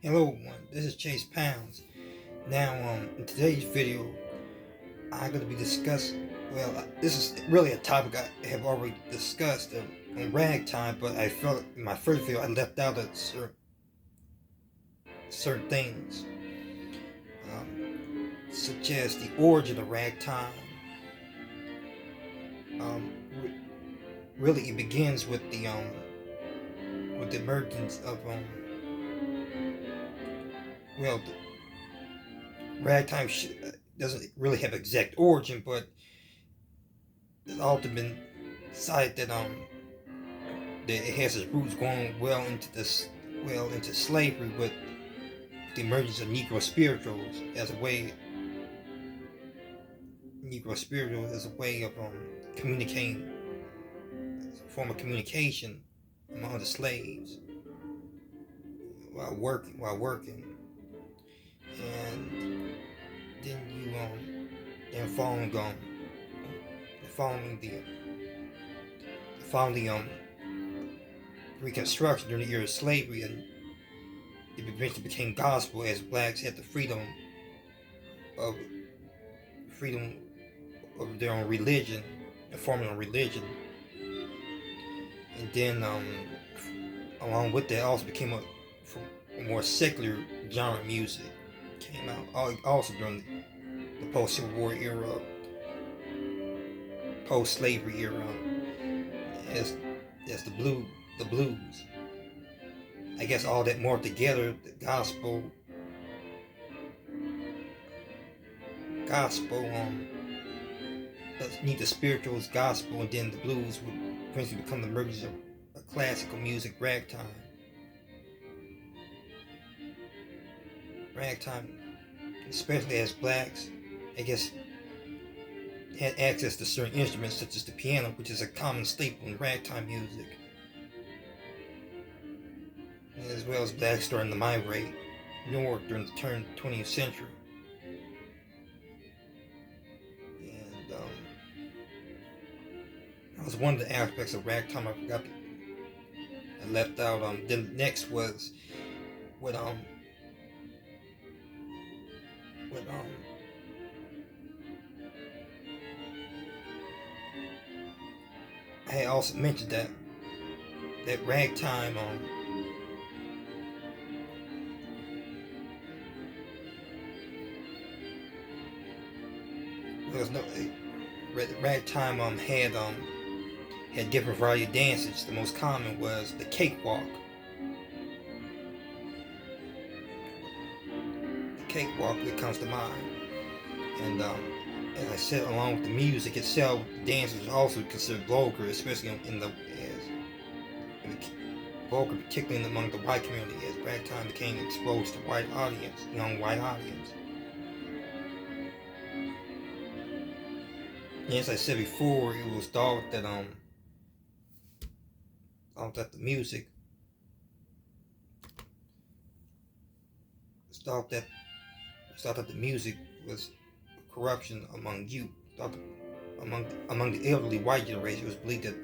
Hello everyone, this is Chase Pounds. Now, in today's video, I'm going to be discussing, this is really a topic I have already discussed on Ragtime, but I felt in my first video I left out of certain things, such as the origin of Ragtime. Um, Really, it begins with the emergence of well, Ragtime doesn't really have exact origin, but it's often been cited that it has its roots going into slavery with the emergence of Negro spirituals as a way of communicating, a form of communication among the slaves while working, and then then following Reconstruction during the era of slavery, and it eventually became gospel as blacks had the of freedom of their own religion and forming a religion. And then along with that also became a more secular genre of music came out also during the post-Civil War era, post-slavery era, as the blues. I guess all that morphed together, the gospel, need the spirituals, gospel, and then the blues would eventually become the emergence of classical music, ragtime. Ragtime, especially as blacks, I guess, had access to certain instruments such as the piano, which is a common staple in ragtime music, as well as blacks starting to migrate north during the turn of the 20th century. And that was one of the aspects of ragtime I left out. Then next was what I had also mentioned that ragtime there was no ragtime had different variety of dances. The most common was the cakewalk. The cakewalk that comes to mind, and as I said, along with the music itself, the dances was also considered vulgar, especially vulgar, particularly among the white community, as ragtime became exposed to young white audience. And as I said before, it was thought that the music thought that the music was corruption among youth. Among the elderly white generation, it was believed that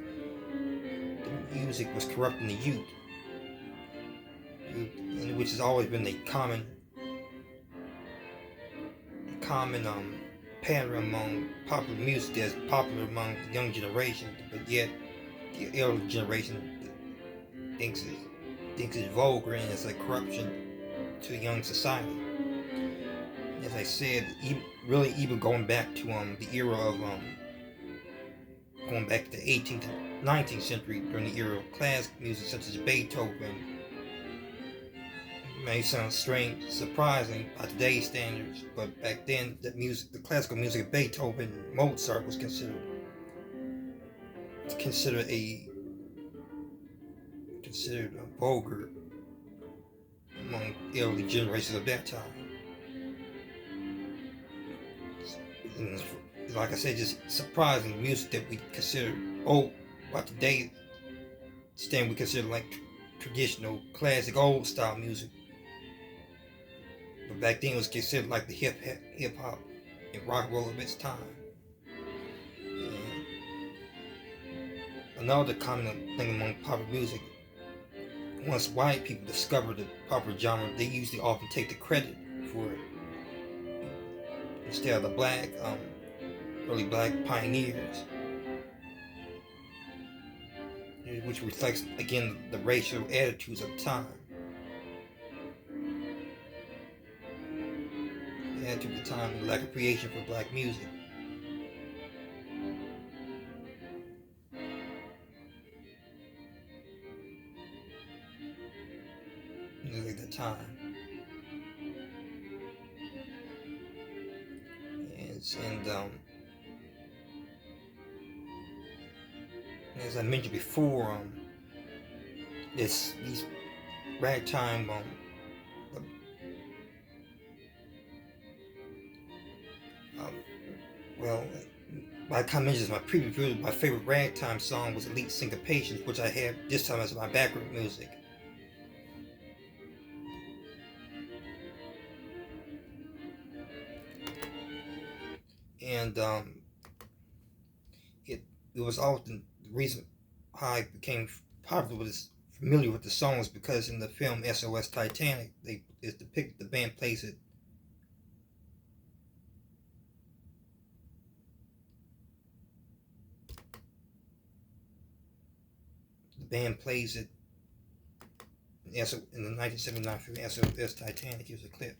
the music was corrupting the youth, and which has always been a common pattern among popular music that's popular among the young generation, but yet the elder generation thinks it's vulgar and it's a corruption to young society. As I said, even going back to the era of going back to the 18th and 19th century, during the era of classical music such as Beethoven, may sound strange, surprising by today's standards, but back then the classical music of Beethoven, Mozart was considered vulgar among the early generations of that time. And like I said, just surprising music that we consider by today's standard we consider like traditional, classic, old style music. But back then it was considered like the hip hop and rock and roll of its time. And another common thing among popular music once white people discover the popular genre, they usually often take the credit for it instead of the early black pioneers, which reflects again the racial attitudes of the time. The attitude of the time, and the lack of appreciation for black music. At the time. And as I mentioned before, these ragtime, well, I kind of mentioned this in my previous video. My favorite ragtime song was Elite Syncopations, which I have this time as my background music. And it was often the reason how I became familiar with the songs, because in the film SOS Titanic, it's depicted the band plays it. The band plays it in the 1979 film SOS Titanic. Here's a clip.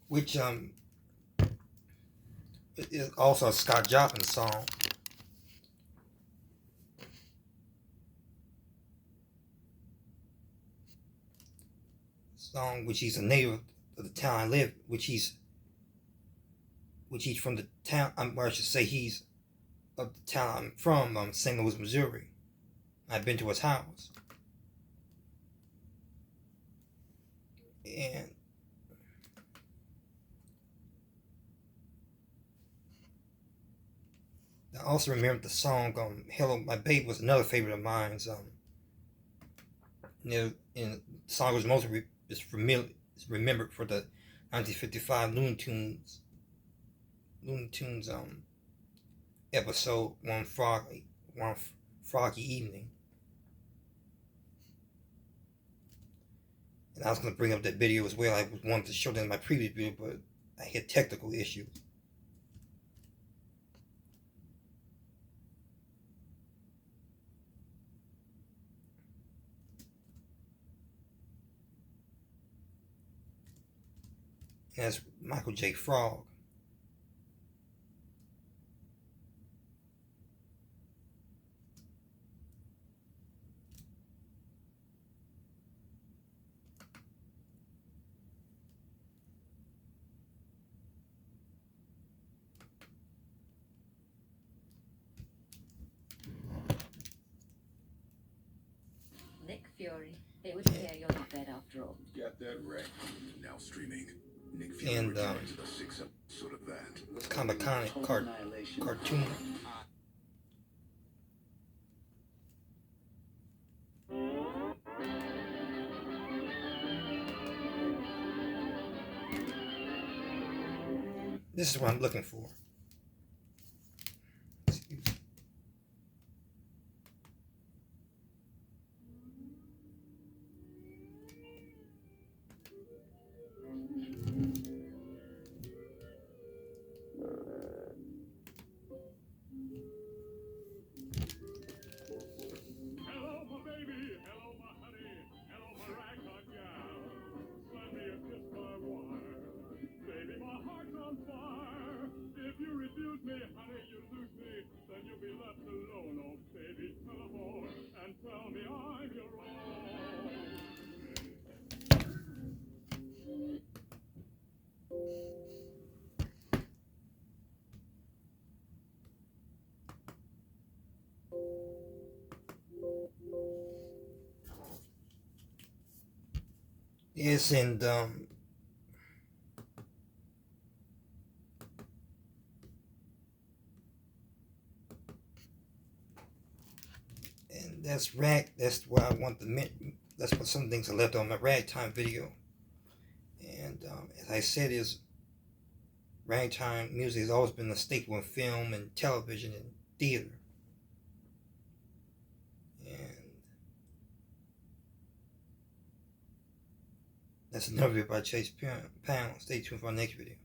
Which is also a Scott Joplin song. Which he's a native of the town I live, which he's from the town, or I should say he's of the town I'm from, St. Louis, Missouri. I've been to his house. And I also remember the song Hello My Baby was another favorite of mine. And the song was mostly remembered for the 1955 Looney Tunes episode One Froggy Evening. And I was going to bring up that video as well. I wanted to show that in my previous video, but I had technical issues. And that's Michael J. Frog. Nick Fury. It was clear you're not dead after all. Got that right. Now streaming. Nick Fury And returns to the sixth episode of that. It's kind of iconic cartoon. This is what I'm looking for. Yes, and that's what I want to. That's what some things I left on my Ragtime video. And as I said, is Ragtime music has always been a staple in film and television and theater. And that's another video by Chase Pound. Stay tuned for our next video.